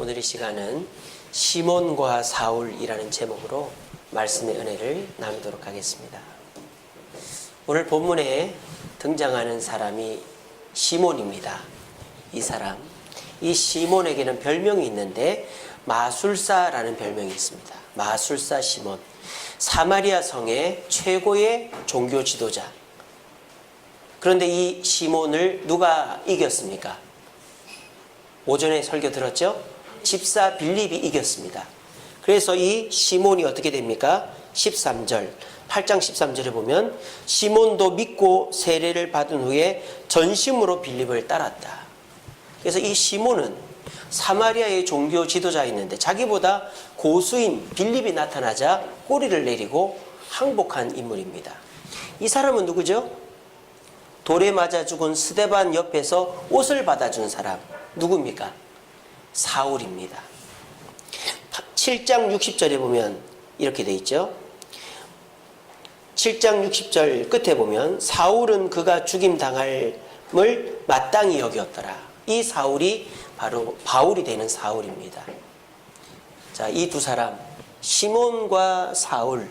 오늘 이 시간은 시몬과 사울이라는 제목으로 말씀의 은혜를 나누도록 하겠습니다. 오늘 본문에 등장하는 사람이 시몬입니다. 이 시몬에게는 별명이 있는데 마술사라는 별명이 있습니다. 마술사 시몬, 사마리아 성의 최고의 종교 지도자. 그런데 이 시몬을 누가 이겼습니까? 오전에 설교 들었죠? 집사 빌립이 이겼습니다. 그래서 이 시몬이 어떻게 됩니까? 8장 13절에 보면 시몬도 믿고 세례를 받은 후에 전심으로 빌립을 따랐다. 그래서 이 시몬은 사마리아의 종교 지도자였는데 자기보다 고수인 빌립이 나타나자 꼬리를 내리고 항복한 인물입니다. 이 사람은 누구죠? 돌에 맞아 죽은 스데반 옆에서 옷을 받아준 사람 누굽니까? 사울입니다. 7장 60절에 보면 이렇게 돼 있죠. 7장 60절 끝에 보면 사울은 그가 죽임당할을 마땅히 여겼더라. 이 사울이 바로 바울이 되는 사울입니다. 자, 이 두 사람 시몬과 사울,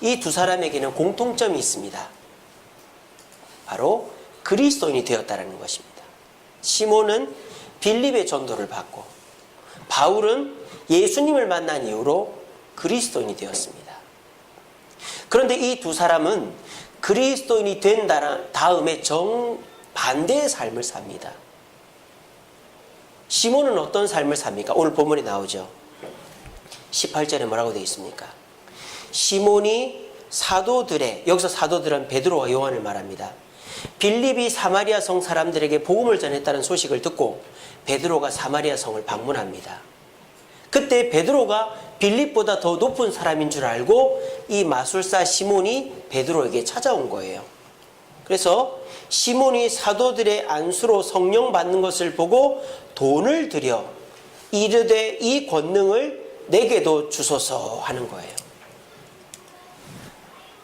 이 두 사람에게는 공통점이 있습니다. 바로 그리스도인이 되었다는 것입니다. 시몬은 빌립의 전도를 받고 바울은 예수님을 만난 이후로 그리스도인이 되었습니다. 그런데 이 두 사람은 그리스도인이 된 다음에 정반대의 삶을 삽니다. 시몬은 어떤 삶을 삽니까? 오늘 본문에 나오죠. 18절에 뭐라고 되어 있습니까? 시몬이 사도들의, 여기서 사도들은 베드로와 요한을 말합니다. 빌립이 사마리아 성 사람들에게 복음을 전했다는 소식을 듣고 베드로가 사마리아 성을 방문합니다. 그때 베드로가 빌립보다 더 높은 사람인 줄 알고 이 마술사 시몬이 베드로에게 찾아온 거예요. 그래서 시몬이 사도들의 안수로 성령 받는 것을 보고 돈을 들여 이르되 이 권능을 내게도 주소서 하는 거예요.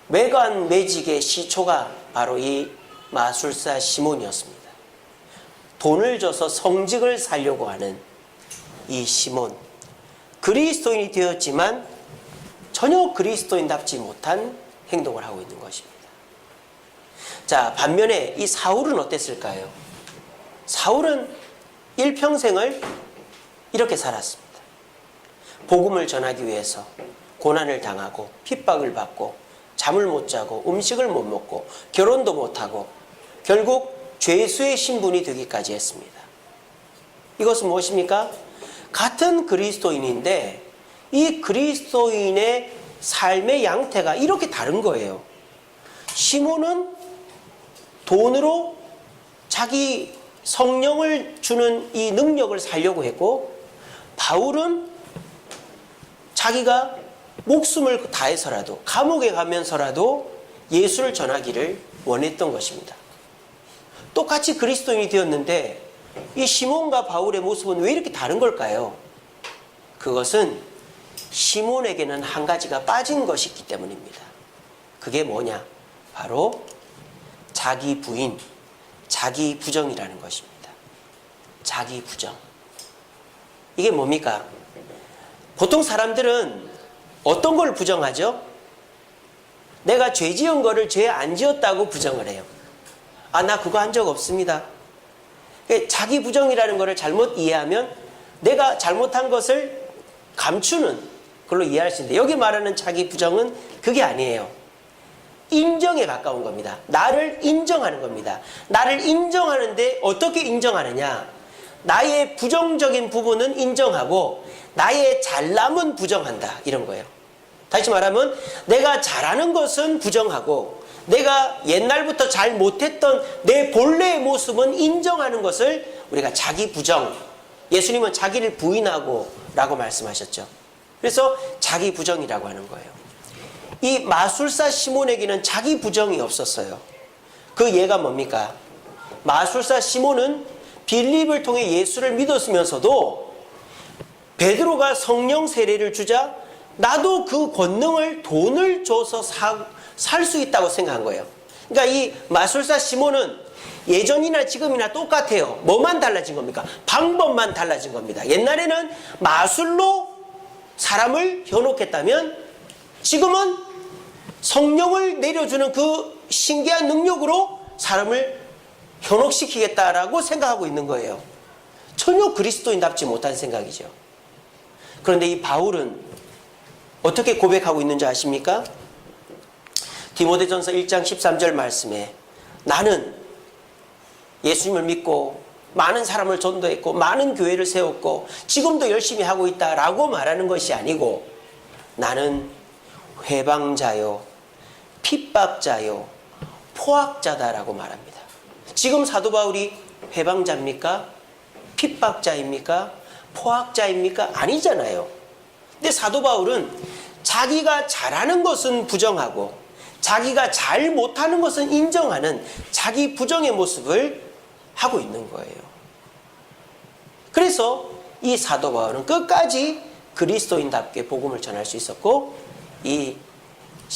매관매직의 시초가 바로 이 마술사 시몬이었습니다. 돈을 줘서 성직을 살려고 하는 이 시몬, 그리스도인이 되었지만 전혀 그리스도인답지 못한 행동을 하고 있는 것입니다. 자, 반면에 이 사울은 어땠을까요? 사울은 일평생을 이렇게 살았습니다. 복음을 전하기 위해서 고난을 당하고 핍박을 받고 잠을 못 자고 음식을 못 먹고 결혼도 못하고 결국 죄수의 신분이 되기까지 했습니다. 이것은 무엇입니까? 같은 그리스도인인데 이 그리스도인의 삶의 양태가 이렇게 다른 거예요. 시몬은 돈으로 자기 성령을 주는 이 능력을 살려고 했고 바울은 자기가 목숨을 다해서라도 감옥에 가면서라도 예수를 전하기를 원했던 것입니다. 똑같이 그리스도인이 되었는데 이 시몬과 바울의 모습은 왜 이렇게 다른 걸까요? 그것은 시몬에게는 한 가지가 빠진 것이 있기 때문입니다. 그게 뭐냐? 바로 자기 부인, 자기 부정이라는 것입니다. 자기 부정. 이게 뭡니까? 보통 사람들은 어떤 걸 부정하죠? 내가 죄 지은 거를 죄 안 지었다고 부정을 해요. 아, 나 그거 한 적 없습니다. 자기 부정이라는 것을 잘못 이해하면 내가 잘못한 것을 감추는 걸로 이해할 수 있는데 여기 말하는 자기 부정은 그게 아니에요. 인정에 가까운 겁니다. 나를 인정하는 겁니다. 나를 인정하는데 어떻게 인정하느냐? 나의 부정적인 부분은 인정하고 나의 잘남은 부정한다. 이런 거예요. 다시 말하면 내가 잘하는 것은 부정하고 내가 옛날부터 잘 못했던 내 본래의 모습은 인정하는 것을 우리가 자기 부정, 예수님은 자기를 부인하고 라고 말씀하셨죠. 그래서 자기 부정이라고 하는 거예요. 이 마술사 시몬에게는 자기 부정이 없었어요. 그 예가 뭡니까? 마술사 시몬은 빌립을 통해 예수를 믿었으면서도 베드로가 성령 세례를 주자 나도 그 권능을 돈을 줘서 살 수 있다고 생각한 거예요. 그러니까 이 마술사 시몬은 예전이나 지금이나 똑같아요. 뭐만 달라진 겁니까? 방법만 달라진 겁니다. 옛날에는 마술로 사람을 현혹했다면 지금은 성령을 내려주는 그 신기한 능력으로 사람을 현혹시키겠다라고 생각하고 있는 거예요. 전혀 그리스도인답지 못한 생각이죠. 그런데 이 바울은 어떻게 고백하고 있는지 아십니까? 디모데전서 1장 13절 말씀에 나는 예수님을 믿고 많은 사람을 전도했고 많은 교회를 세웠고 지금도 열심히 하고 있다라고 말하는 것이 아니고 나는 회방자요, 핍박자요, 포악자다라고 말합니다. 지금 사도 바울이 회방자입니까? 핍박자입니까? 포악자입니까? 아니잖아요. 근데 사도 바울은 자기가 잘하는 것은 부정하고 자기가 잘 못하는 것은 인정하는 자기 부정의 모습을 하고 있는 거예요. 그래서 이 사도 바울은 끝까지 그리스도인답게 복음을 전할 수 있었고 이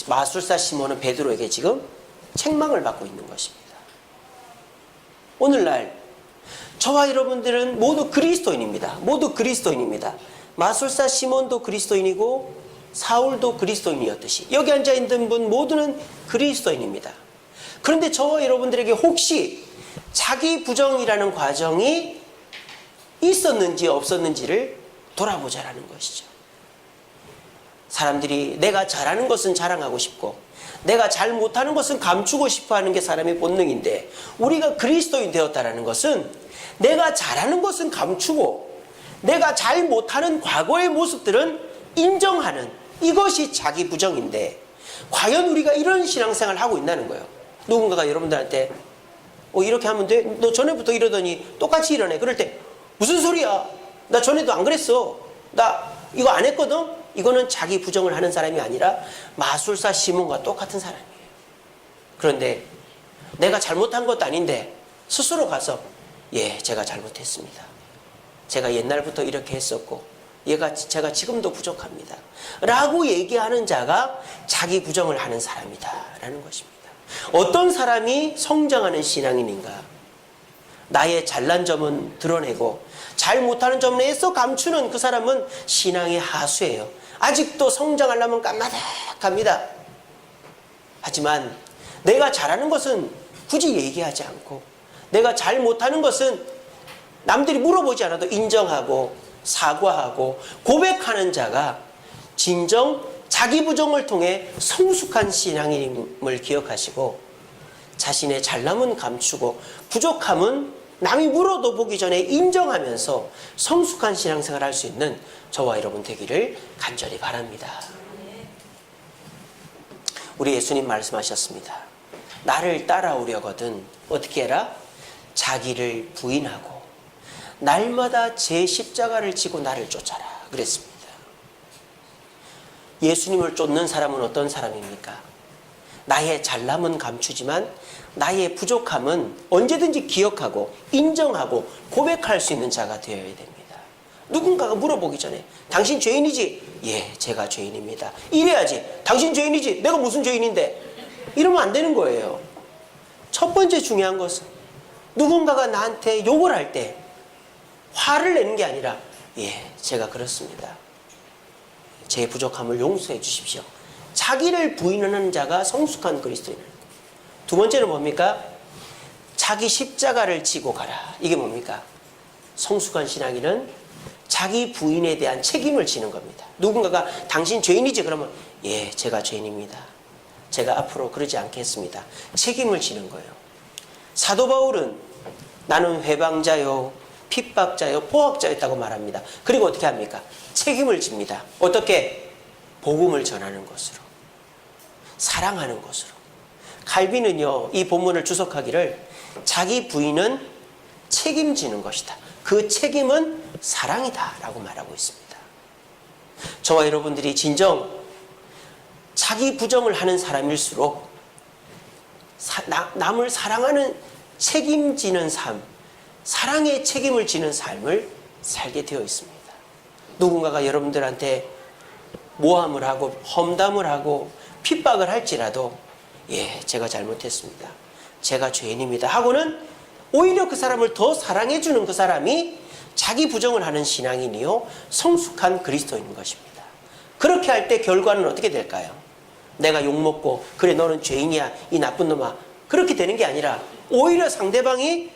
마술사 시몬은 베드로에게 지금 책망을 받고 있는 것입니다. 오늘날 저와 여러분들은 모두 그리스도인입니다. 모두 그리스도인입니다. 마술사 시몬도 그리스도인이고 사울도 그리스도인이었듯이 여기 앉아있는 분 모두는 그리스도인입니다. 그런데 저와 여러분들에게 혹시 자기 부정이라는 과정이 있었는지 없었는지를 돌아보자라는 것이죠. 사람들이 내가 잘하는 것은 자랑하고 싶고 내가 잘 못하는 것은 감추고 싶어하는 게 사람의 본능인데 우리가 그리스도인 되었다는 것은 내가 잘하는 것은 감추고 내가 잘 못하는 과거의 모습들은 인정하는 이것이 자기 부정인데 과연 우리가 이런 신앙생활을 하고 있다는 거예요. 누군가가 여러분들한테 이렇게 하면 돼? 너 전에부터 이러더니 똑같이 이러네. 그럴 때 무슨 소리야? 나 전에도 안 그랬어. 나 이거 안 했거든? 이거는 자기 부정을 하는 사람이 아니라 마술사 시몬과 똑같은 사람이에요. 그런데 내가 잘못한 것도 아닌데 스스로 가서 제가 잘못했습니다. 제가 옛날부터 이렇게 했었고 제가 지금도 부족합니다. 라고 얘기하는 자가 자기 부정을 하는 사람이다 라는 것입니다. 어떤 사람이 성장하는 신앙인인가? 나의 잘난 점은 드러내고 잘 못하는 점은 애써 감추는 그 사람은 신앙의 하수예요. 아직도 성장하려면 까마득합니다. 하지만 내가 잘하는 것은 굳이 얘기하지 않고 내가 잘 못하는 것은 남들이 물어보지 않아도 인정하고 사과하고 고백하는 자가 진정 자기 부정을 통해 성숙한 신앙임을 기억하시고 자신의 잘남은 감추고 부족함은 남이 물어도 보기 전에 인정하면서 성숙한 신앙생활을 할 수 있는 저와 여러분 되기를 간절히 바랍니다. 우리 예수님 말씀하셨습니다. 나를 따라오려거든 어떻게 해라? 자기를 부인하고 날마다 제 십자가를 지고 나를 쫓아라 그랬습니다. 예수님을 쫓는 사람은 어떤 사람입니까? 나의 잘남은 감추지만 나의 부족함은 언제든지 기억하고 인정하고 고백할 수 있는 자가 되어야 됩니다. 누군가가 물어보기 전에 당신 죄인이지? 예, 제가 죄인입니다. 이래야지. 당신 죄인이지? 내가 무슨 죄인인데? 이러면 안 되는 거예요. 첫 번째 중요한 것은 누군가가 나한테 욕을 할 때 화를 내는 게 아니라 제가 그렇습니다. 제 부족함을 용서해 주십시오. 자기를 부인하는 자가 성숙한 그리스도인입니다. 두 번째는 뭡니까? 자기 십자가를 지고 가라. 이게 뭡니까? 성숙한 신앙인은 자기 부인에 대한 책임을 지는 겁니다. 누군가가 당신 죄인이지? 그러면 제가 죄인입니다. 제가 앞으로 그러지 않겠습니다. 책임을 지는 거예요. 사도 바울은 나는 회방자요, 핍박자요, 포악자였다고 말합니다. 그리고 어떻게 합니까? 책임을 집니다. 어떻게? 복음을 전하는 것으로, 사랑하는 것으로. 칼빈은요, 이 본문을 주석하기를 자기 부인은 책임지는 것이다. 그 책임은 사랑이다 라고 말하고 있습니다. 저와 여러분들이 진정 자기 부정을 하는 사람일수록 남을 사랑하는 책임지는 삶, 사랑의 책임을 지는 삶을 살게 되어 있습니다. 누군가가 여러분들한테 모함을 하고 험담을 하고 핍박을 할지라도 제가 잘못했습니다. 제가 죄인입니다. 하고는 오히려 그 사람을 더 사랑해주는 그 사람이 자기 부정을 하는 신앙인이요 성숙한 그리스도인인 것입니다. 그렇게 할 때 결과는 어떻게 될까요? 내가 욕먹고 그래 너는 죄인이야 이 나쁜 놈아 그렇게 되는 게 아니라 오히려 상대방이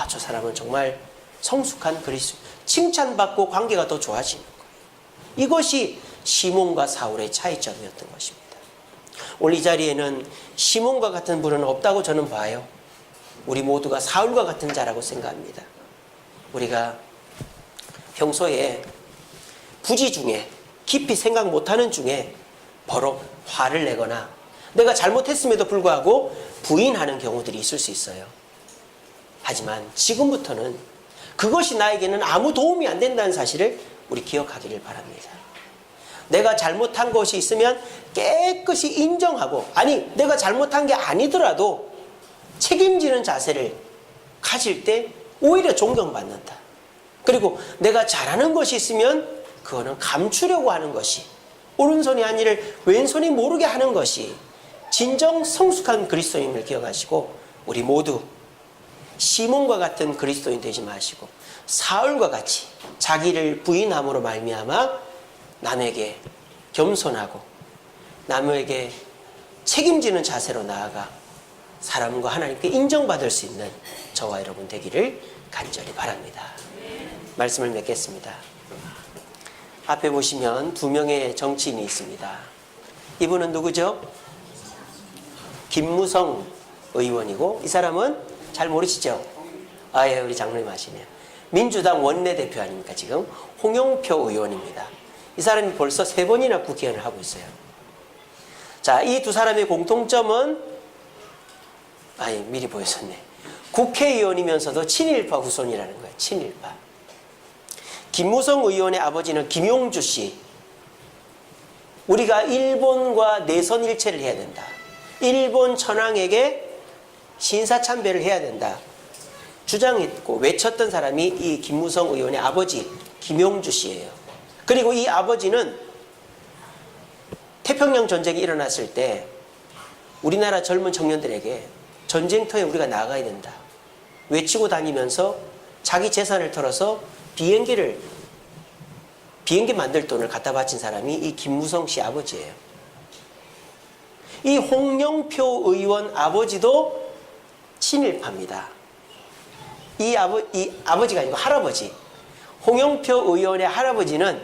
저 사람은 정말 성숙한 그리스도인 칭찬받고 관계가 더 좋아지는 거예요. 이것이 시몬과 사울의 차이점이었던 것입니다. 오늘 이 자리에는 시몬과 같은 분은 없다고 저는 봐요. 우리 모두가 사울과 같은 자라고 생각합니다. 우리가 평소에 부지 중에 깊이 생각 못하는 중에 버럭 화를 내거나 내가 잘못했음에도 불구하고 부인하는 경우들이 있을 수 있어요. 하지만 지금부터는 그것이 나에게는 아무 도움이 안 된다는 사실을 우리 기억하기를 바랍니다. 내가 잘못한 것이 있으면 깨끗이 인정하고 내가 잘못한 게 아니더라도 책임지는 자세를 가질 때 오히려 존경받는다. 그리고 내가 잘하는 것이 있으면 그거는 감추려고 하는 것이 오른손이 한 일을 왼손이 모르게 하는 것이 진정 성숙한 그리스도인을 기억하시고 우리 모두 시몬과 같은 그리스도인 되지 마시고 사울과 같이 자기를 부인함으로 말미암아 남에게 겸손하고 남에게 책임지는 자세로 나아가 사람과 하나님께 인정받을 수 있는 저와 여러분 되기를 간절히 바랍니다. 말씀을 맺겠습니다. 앞에 보시면 두 명의 정치인이 있습니다. 이분은 누구죠? 김무성 의원이고 이 사람은 잘 모르시죠? 우리 장로님 아시네요. 민주당 원내대표 아닙니까? 지금 홍영표 의원입니다. 이 사람이 벌써 3번이나 국회의원을 하고 있어요. 자, 이 두 사람의 공통점은 미리 보였었네. 국회의원이면서도 친일파 후손이라는 거예요. 친일파. 김무성 의원의 아버지는 김용주 씨. 우리가 일본과 내선일체를 해야 된다. 일본 천황에게 신사참배를 해야 된다. 주장했고 외쳤던 사람이 이 김무성 의원의 아버지 김용주 씨예요. 그리고 이 아버지는 태평양 전쟁이 일어났을 때 우리나라 젊은 청년들에게 전쟁터에 우리가 나가야 된다. 외치고 다니면서 자기 재산을 털어서 비행기 만들 돈을 갖다 바친 사람이 이 김무성 씨 아버지예요. 이 홍영표 의원 아버지도 친일파입니다. 이 아버지가 아니고 할아버지. 홍영표 의원의 할아버지는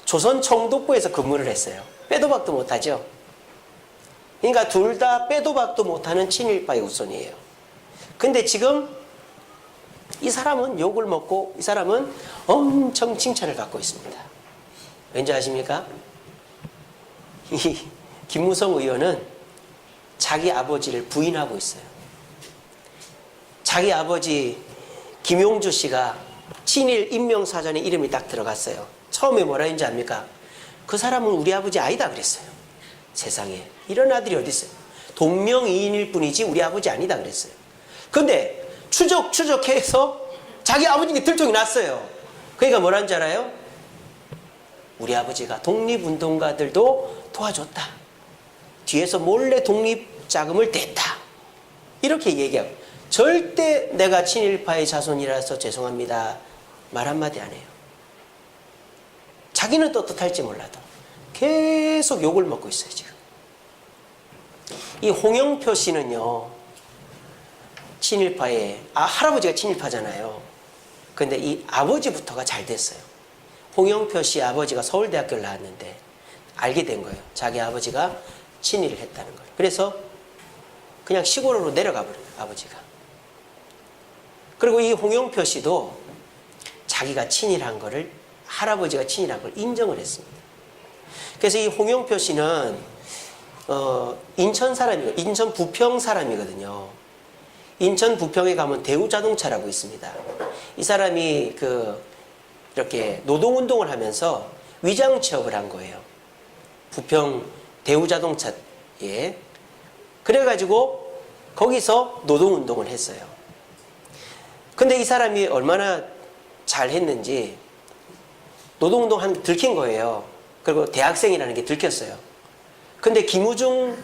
조선 총독부에서 근무를 했어요. 빼도 박도 못하죠. 그러니까 둘 다 빼도 박도 못하는 친일파의 후손이에요. 근데 지금 이 사람은 욕을 먹고 이 사람은 엄청 칭찬을 받고 있습니다. 왠지 아십니까? 이 김무성 의원은 자기 아버지를 부인하고 있어요. 자기 아버지 김용주 씨가 친일 인명사전에 이름이 딱 들어갔어요. 처음에 뭐라 했는지 압니까? 그 사람은 우리 아버지 아니다 그랬어요. 세상에 이런 아들이 어디 있어요? 동명이인일 뿐이지 우리 아버지 아니다 그랬어요. 근데 추적해서 자기 아버지께 들통이 났어요. 그러니까 뭐라는 줄 알아요? 우리 아버지가 독립운동가들도 도와줬다. 뒤에서 몰래 독립자금을 댔다. 이렇게 얘기하고 절대 내가 친일파의 자손이라서 죄송합니다. 말 한마디 안 해요. 자기는 떳떳할지 몰라도 계속 욕을 먹고 있어요. 지금 이 홍영표 씨는요 친일파의 할아버지가 친일파잖아요. 근데 이 아버지부터가 잘 됐어요. 홍영표 씨 아버지가 서울대학교를 나왔는데 알게 된 거예요. 자기 아버지가 친일을 했다는 걸. 그래서 그냥 시골으로 내려가 버려요. 아버지가. 그리고 이 홍영표 씨도 자기가 친일한 거를 할아버지가 친일한 걸 인정을 했습니다. 그래서 이 홍영표 씨는 인천 사람이고 인천 부평 사람이거든요. 인천 부평에 가면 대우자동차라고 있습니다. 이 사람이 이렇게 노동운동을 하면서 위장 취업을 한 거예요. 부평 대우자동차에. 그래가지고 거기서 노동운동을 했어요. 근데 이 사람이 얼마나 잘했는지 노동운동 한 게 들킨 거예요. 그리고 대학생이라는 게 들켰어요. 근데 김우중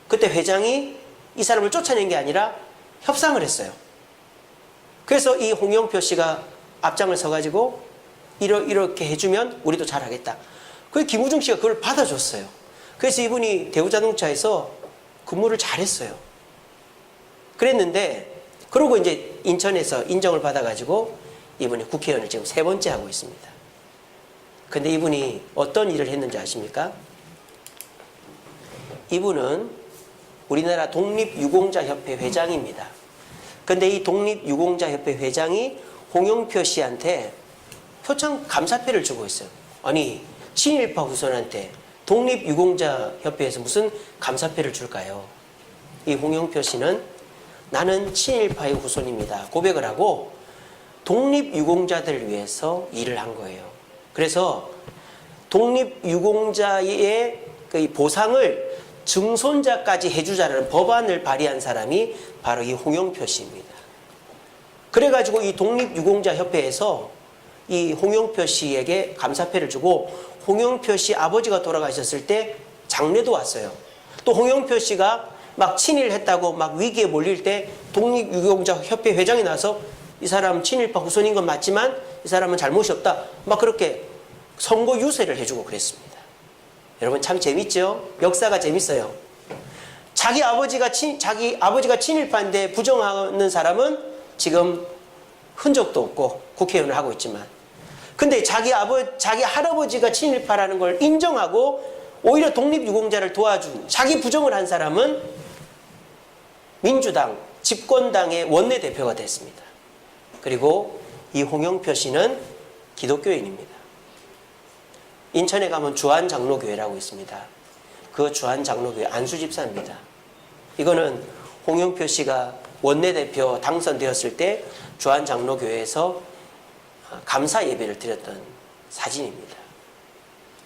그때 회장이 이 사람을 쫓아낸 게 아니라 협상을 했어요. 그래서 이 홍영표 씨가 앞장을 서가지고 이렇게 해주면 우리도 잘하겠다. 그래서 김우중 씨가 그걸 받아줬어요. 그래서 이분이 대우자동차에서 근무를 잘했어요. 그랬는데 그러고 이제 인천에서 인정을 받아가지고 이분이 국회의원을 지금 3번째 하고 있습니다. 근데 이분이 어떤 일을 했는지 아십니까? 이분은 우리나라 독립유공자협회 회장입니다. 근데 이 독립유공자협회 회장이 홍영표 씨한테 표창 감사패를 주고 있어요. 아니, 친일파 후손한테 독립유공자협회에서 무슨 감사패를 줄까요? 이 홍영표 씨는 나는 친일파의 후손입니다. 고백을 하고 독립유공자들을 위해서 일을 한 거예요. 그래서 독립유공자의 그 보상을 증손자까지 해주자는 법안을 발의한 사람이 바로 이 홍영표 씨입니다. 그래가지고 이 독립유공자협회에서 이 홍영표 씨에게 감사패를 주고 홍영표 씨 아버지가 돌아가셨을 때 장례도 왔어요. 또 홍영표 씨가 막 친일했다고 막 위기에 몰릴 때 독립유공자협회 회장이 나서 이 사람 친일파 후손인 건 맞지만 이 사람은 잘못이 없다. 막 그렇게 선고 유세를 해주고 그랬습니다. 여러분 참 재밌죠? 역사가 재밌어요. 자기 아버지가 친일파인데 부정하는 사람은 지금 흔적도 없고 국회의원을 하고 있지만, 근데 자기 할아버지가 친일파라는 걸 인정하고 오히려 독립유공자를 도와준 자기 부정을 한 사람은 민주당 집권당의 원내대표가 됐습니다. 그리고 이 홍영표 씨는 기독교인입니다. 인천에 가면 주한장로교회라고 있습니다. 그 주한장로교회 안수집사입니다. 이거는 홍영표 씨가 원내대표 당선되었을 때 주한장로교회에서 감사 예배를 드렸던 사진입니다.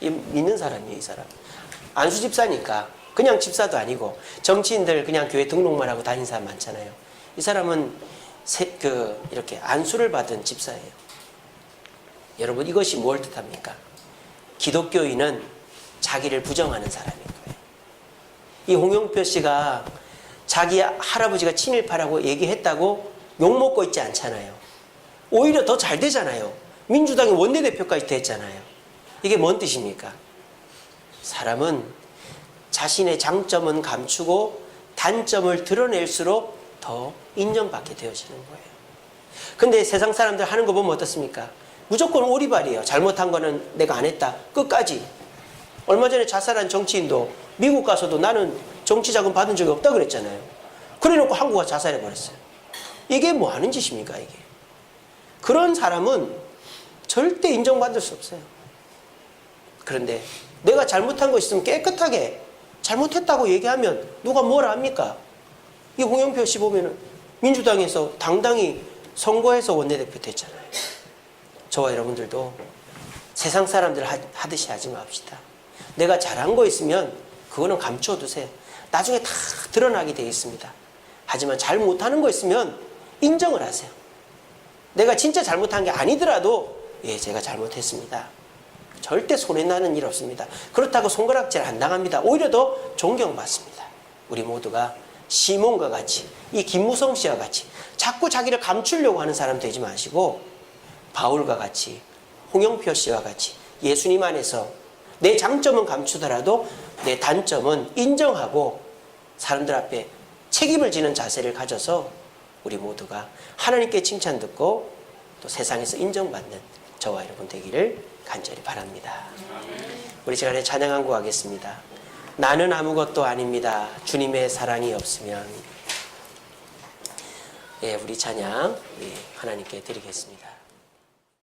믿는 사람이에요, 이 사람. 안수집사니까 그냥 집사도 아니고 정치인들 그냥 교회 등록만 하고 다니는 사람 많잖아요. 이 사람은 이렇게 안수를 받은 집사예요. 여러분 이것이 뭘 뜻합니까? 기독교인은 자기를 부정하는 사람인 거예요. 이 홍영표 씨가 자기 할아버지가 친일파라고 얘기했다고 욕먹고 있지 않잖아요. 오히려 더 잘 되잖아요. 민주당의 원내대표까지 됐잖아요. 이게 뭔 뜻입니까? 사람은 자신의 장점은 감추고 단점을 드러낼수록 더 인정받게 되어지는 거예요. 근데 세상 사람들 하는 거 보면 어떻습니까? 무조건 오리발이에요. 잘못한 거는 내가 안 했다. 끝까지. 얼마 전에 자살한 정치인도 미국 가서도 나는 정치 자금 받은 적이 없다 그랬잖아요. 그래놓고 한국 와서 자살해버렸어요. 이게 뭐 하는 짓입니까, 이게? 그런 사람은 절대 인정받을 수 없어요. 그런데 내가 잘못한 거 있으면 깨끗하게 잘못했다고 얘기하면 누가 뭐라 합니까? 이 홍영표 씨 보면은 민주당에서 당당히 선거해서 원내대표 됐잖아요. 저와 여러분들도 세상 사람들 하듯이 하지 맙시다. 내가 잘한 거 있으면 그거는 감춰두세요. 나중에 다 드러나게 되어 있습니다. 하지만 잘못하는 거 있으면 인정을 하세요. 내가 진짜 잘못한 게 아니더라도 예, 제가 잘못했습니다. 절대 손해나는 일 없습니다. 그렇다고 손가락질 안 당합니다. 오히려 더 존경받습니다. 우리 모두가 시몬과 같이, 이 김무성 씨와 같이 자꾸 자기를 감추려고 하는 사람 되지 마시고 바울과 같이, 홍영표 씨와 같이 예수님 안에서 내 장점은 감추더라도 내 단점은 인정하고 사람들 앞에 책임을 지는 자세를 가져서 우리 모두가 하나님께 칭찬 듣고 또 세상에서 인정받는 저와 여러분 되기를 간절히 바랍니다. 우리 시간에 찬양하고 가겠습니다. 나는 아무것도 아닙니다. 주님의 사랑이 없으면. 예, 우리 찬양 하나님께 드리겠습니다.